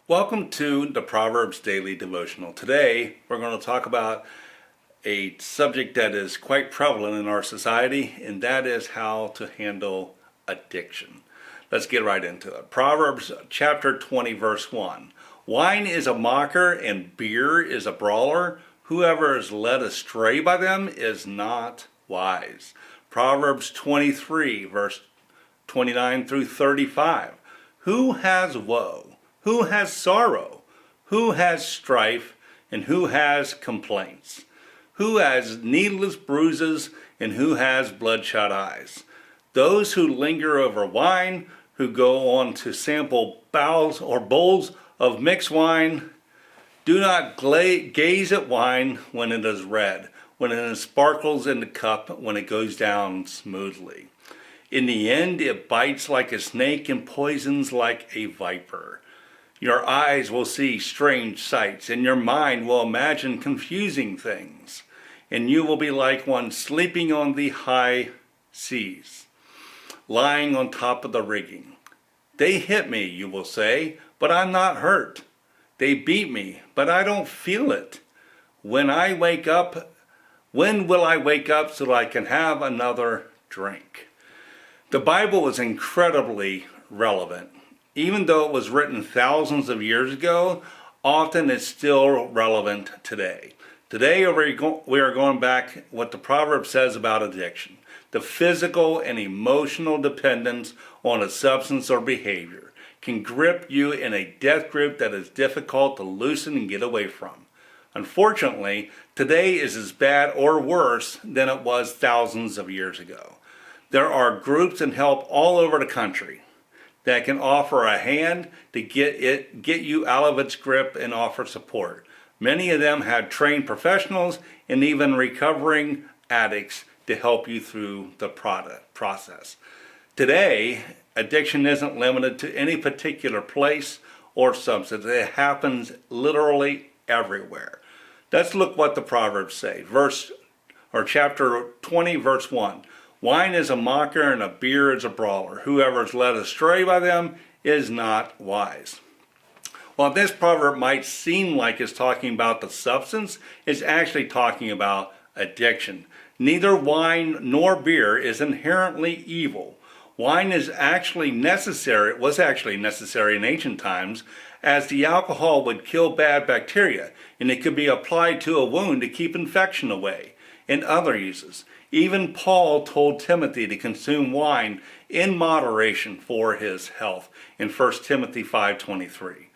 Welcome to the Proverbs Daily Devotional. Today, we're going to talk about a subject that is quite prevalent in our society, and that is how to handle addiction. Let's get right into it. Proverbs chapter 20, verse 1. Wine is a mocker and beer is a brawler. Whoever is led astray by them is not wise. Proverbs 23, verse 29 through 35. Who has woe? Who has sorrow? Who has strife? And who has complaints? Who has needless bruises? And who has bloodshot eyes? Those who linger over wine, who go on to sample bowls of mixed wine. Do not gaze at wine when it is red, when it sparkles in the cup, when it goes down smoothly. In the end, it bites like a snake and poisons like a viper. Your eyes will see strange sights, and your mind will imagine confusing things. And you will be like one sleeping on the high seas, lying on top of the rigging. They hit me, you will say, but I'm not hurt. They beat me, but I don't feel it. When will I wake up so that I can have another drink? The Bible is incredibly relevant. Even though it was written thousands of years ago, often it's still relevant today. Today we are going back what the Proverb says about addiction. The physical and emotional dependence on a substance or behavior can grip you in a death grip that is difficult to loosen and get away from. Unfortunately, today is as bad or worse than it was thousands of years ago. There are groups and help all over the country that can offer a hand to get you out of its grip and offer support. Many of them have trained professionals and even recovering addicts to help you through the process. Today, addiction isn't limited to any particular place or substance. It happens literally everywhere. Let's look what the Proverbs say. Chapter 20, verse 1. Wine is a mocker and a beer is a brawler. Whoever is led astray by them is not wise. While this proverb might seem like it's talking about the substance, it's actually talking about addiction. Neither wine nor beer is inherently evil. Wine was actually necessary in ancient times, as the alcohol would kill bad bacteria, and it could be applied to a wound to keep infection away, and other uses. Even Paul told Timothy to consume wine in moderation for his health in 1 Timothy 5:23.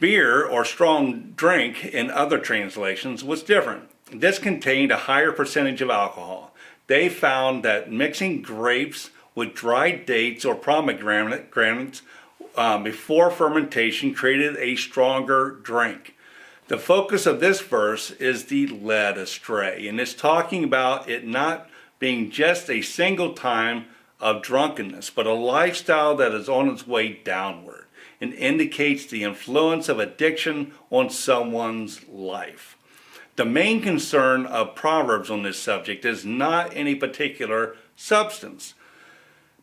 Beer, or strong drink in other translations, was different. This contained a higher percentage of alcohol. They found that mixing grapes with dried dates or pomegranates before fermentation created a stronger drink. The focus of this verse is the led astray, and it's talking about it not being just a single time of drunkenness, but a lifestyle that is on its way downward and indicates the influence of addiction on someone's life. The main concern of Proverbs on this subject is not any particular substance,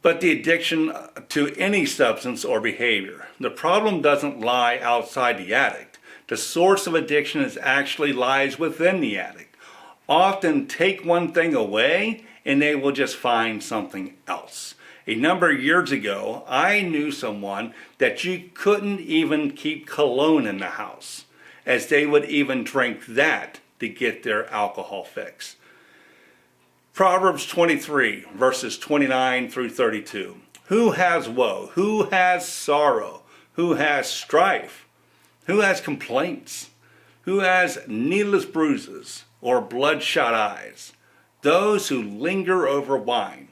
but the addiction to any substance or behavior. The problem doesn't lie outside the addict. The source of addiction actually lies within the addict. Often take one thing away and they will just find something else. A number of years ago, I knew someone that you couldn't even keep cologne in the house, as they would even drink that to get their alcohol fix. Proverbs 23, verses 29 through 32. Who has woe? Who has sorrow? Who has strife? Who has complaints? Who has needless bruises or bloodshot eyes? Those who linger over wine,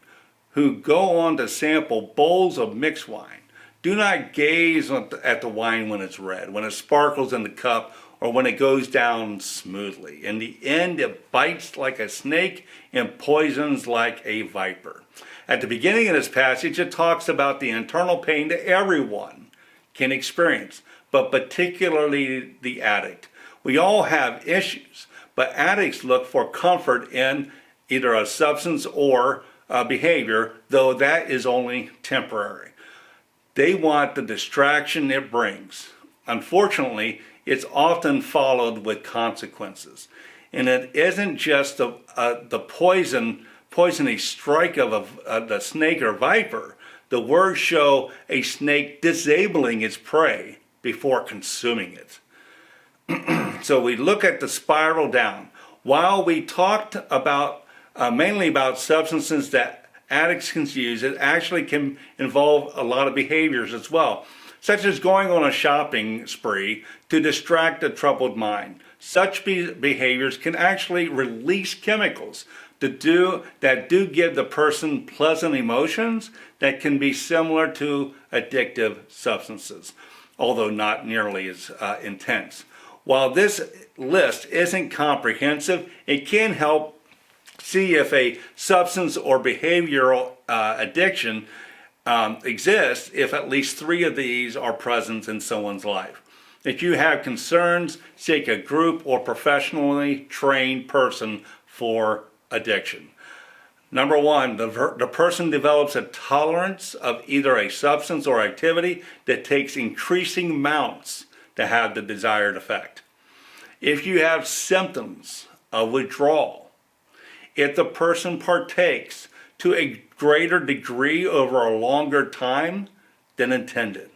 who go on to sample bowls of mixed wine. Do not gaze at the wine when it's red, when it sparkles in the cup, or when it goes down smoothly. In the end, it bites like a snake and poisons like a viper. At the beginning of this passage, it talks about the internal pain that everyone can experience, but particularly the addict. We all have issues, but addicts look for comfort in either a substance or a behavior, though that is only temporary. They want the distraction it brings. unfortunately, it's often followed with consequences. And it isn't just the poisonous strike of the snake or viper. The words show a snake disabling its prey before consuming it. So we look at the spiral down. While we talked about mainly about substances that addicts can use, it actually can involve a lot of behaviors as well, such as going on a shopping spree to distract a troubled mind. Such behaviors can actually release chemicals that do give the person pleasant emotions that can be similar to addictive substances, although not nearly as intense. While this list isn't comprehensive, it can help see if a substance or behavioral addiction exists if at least 3 of these are present in someone's life. If you have concerns, seek a group or professionally trained person for addiction. Number 1, the person develops a tolerance of either a substance or activity that takes increasing amounts to have the desired effect. If you have symptoms of withdrawal, if the person partakes to a greater degree over a longer time than intended,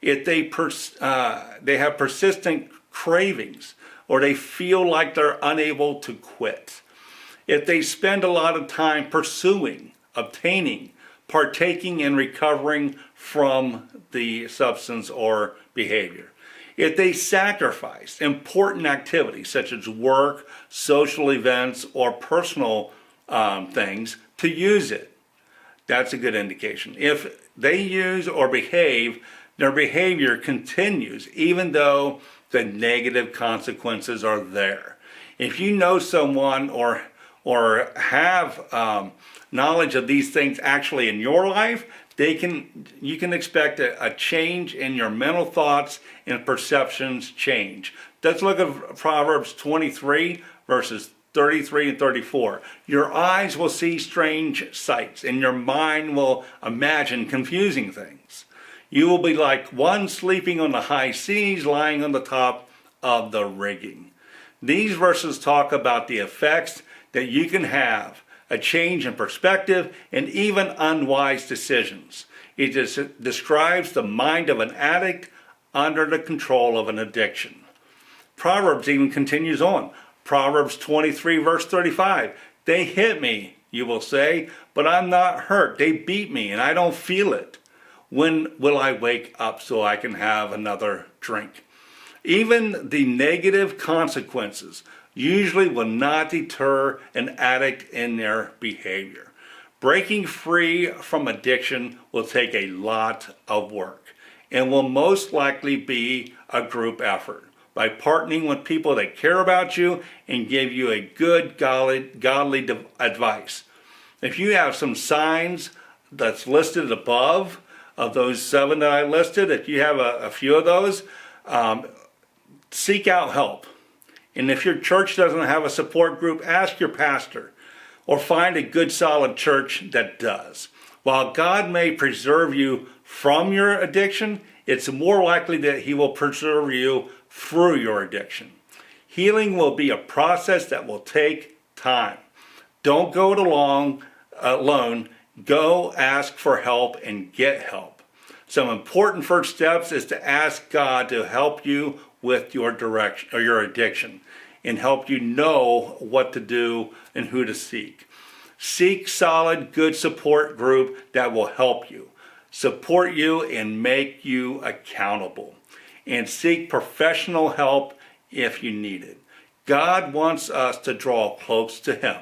if they have persistent cravings or they feel like they're unable to quit, if they spend a lot of time pursuing, obtaining, partaking, and recovering from the substance or behavior, if they sacrifice important activities such as work, social events, or personal things to use it, that's a good indication. If they use or behave, their behavior continues even though the negative consequences are there. If you know someone or have knowledge of these things actually in your life, you can expect a change in your mental thoughts and perceptions change. Let's look at Proverbs 23 verses 33 and 34. Your eyes will see strange sights and your mind will imagine confusing things. You will be like one sleeping on the high seas, lying on the top of the rigging. These verses talk about the effects that you can have, a change in perspective, and even unwise decisions. It describes the mind of an addict under the control of an addiction. Proverbs even continues on. Proverbs 23 verse 35. They hit me, you will say, but I'm not hurt. They beat me and I don't feel it. When will I wake up so I can have another drink? Even the negative consequences usually will not deter an addict in their behavior. Breaking free from addiction will take a lot of work and will most likely be a group effort by partnering with people that care about you and give you a good godly advice. If you have some signs that's listed above of those 7 that I listed, if you have a few of those, seek out help. And if your church doesn't have a support group, ask your pastor or find a good solid church that does. While God may preserve you from your addiction, it's more likely that He will preserve you through your addiction. Healing will be a process that will take time. Don't go it alone. Go ask for help and get help. Some important first steps is to ask God to help you with your direction or your addiction and help you know what to do and who to seek. Seek solid, good support group that will help you, support you, and make you accountable. And seek professional help if you need it. God wants us to draw close to Him,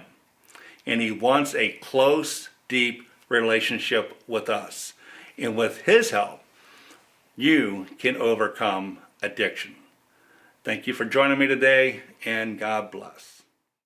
and He wants a close, deep relationship with us. And with His help, you can overcome addiction. Thank you for joining me today, and God bless.